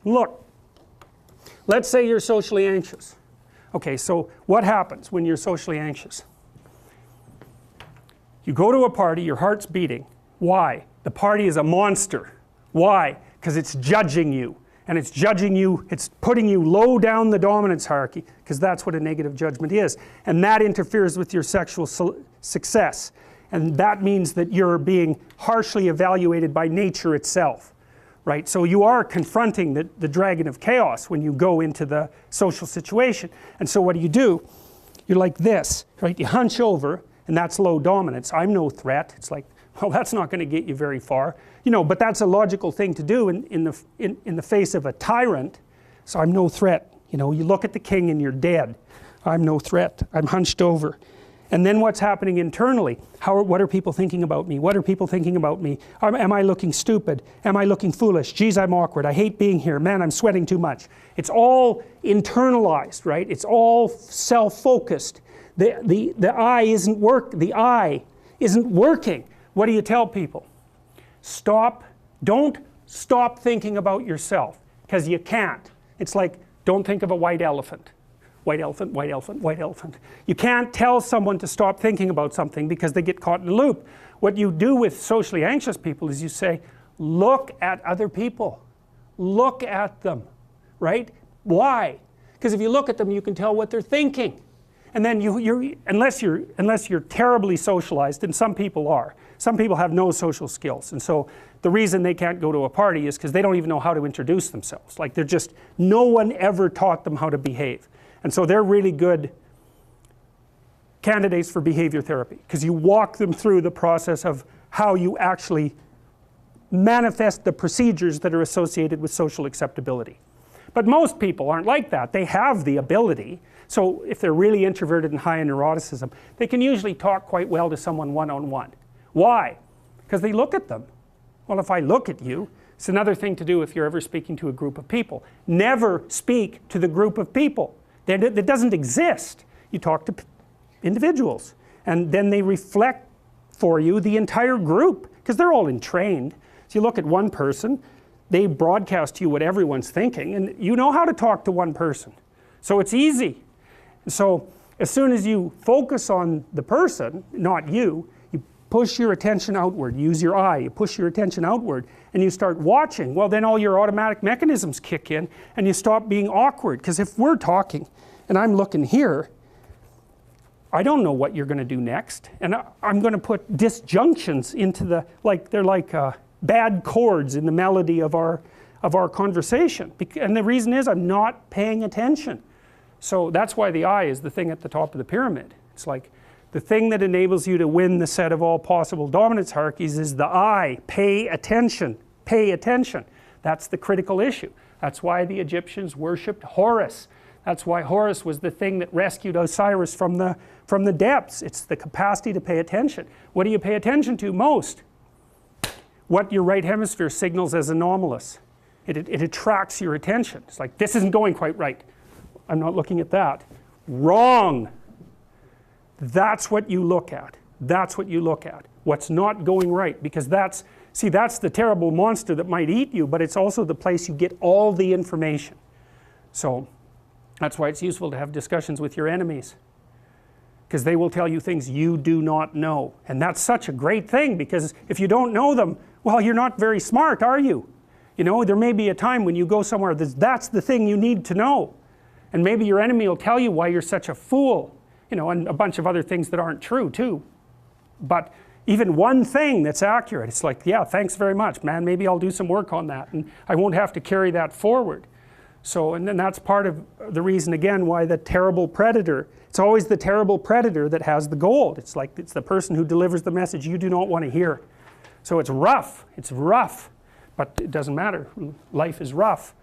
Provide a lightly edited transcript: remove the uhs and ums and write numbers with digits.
Look, let's say you're socially anxious. Okay, so what happens when you're socially anxious? You go to a party, your heart's beating. Why? The party is a monster. Why? Because it's judging you. And it's judging you, it's putting you low down the dominance hierarchy, because that's what a negative judgment is. And that interferes with your sexual success. And that means that you're being harshly evaluated by nature itself. Right? So you are confronting the dragon of chaos when you go into the social situation. And so what do? You're like this, right? You hunch over, and that's low dominance. I'm no threat. It's like, well, that's not going to get you very far. You know, but that's a logical thing to do in the face of a tyrant. So I'm no threat. You know, you look at the king and you're dead. I'm no threat. I'm hunched over. And then what's happening internally? What are people thinking about me? What are people thinking about me? Am I looking stupid? Am I looking foolish? Geez, I'm awkward. I hate being here. Man, I'm sweating too much. It's all internalized, right? It's all self-focused. The eye isn't working. What do you tell people? Don't stop thinking about yourself, because you can't. It's like, don't think of a white elephant. White elephant, white elephant, white elephant. You can't tell someone to stop thinking about something because they get caught in a loop. What you do with socially anxious people is you say, look at other people. Look at them, right? Why? Because if you look at them, you can tell what they're thinking. And then unless you're terribly socialized, and some people are. Some people have no social skills, and so the reason they can't go to a party is because they don't even know how to introduce themselves. Like no one ever taught them how to behave. And so they're really good candidates for behavior therapy, because you walk them through the process of how you actually manifest the procedures that are associated with social acceptability. But most people aren't like that. They have the ability. So if they're really introverted and high in neuroticism, they can usually talk quite well to someone one-on-one. Why? Because they look at them. Well, if I look at you, it's another thing to do if you're ever speaking to a group of people. Never speak to the group of people. That doesn't exist. You talk to individuals, and then they reflect for you the entire group, because they're all entrained. So you look at one person, they broadcast to you what everyone's thinking, and you know how to talk to one person. So it's easy. So as soon as you focus on the person, not you, you push your attention outward, use your eye, you push your attention outward, and you start watching. Well, then all your automatic mechanisms kick in, and you stop being awkward. Because if we're talking and I'm looking here, I don't know what you're going to do next, and I'm going to put disjunctions into they're like bad chords in the melody of our conversation. And the reason is I'm not paying attention. So that's why the eye is the thing at the top of the pyramid. It's like the thing that enables you to win the set of all possible dominance hierarchies is the eye. Pay attention. Pay attention. That's the critical issue. That's why the Egyptians worshipped Horus. That's why Horus was the thing that rescued Osiris from the depths. It's the capacity to pay attention. What do you pay attention to most? What your right hemisphere signals as anomalous. It attracts your attention. It's like, this isn't going quite right. I'm not looking at that. Wrong. That's what you look at. That's what you look at. What's not going right. Because that's the terrible monster that might eat you, but it's also the place you get all the information. So that's why it's useful to have discussions with your enemies, because they will tell you things you do not know. And that's such a great thing, because if you don't know them, well, you're not very smart, are you? You know, there may be a time when you go somewhere that's the thing you need to know. And maybe your enemy will tell you why you're such a fool, you know, and a bunch of other things that aren't true too. But even one thing that's accurate, it's like, yeah, thanks very much, man, maybe I'll do some work on that, and I won't have to carry that forward. So, and then that's part of the reason, again, why the terrible predator, it's always the terrible predator that has the gold. It's like, it's the person who delivers the message you do not want to hear. So it's rough, but it doesn't matter. Life is rough.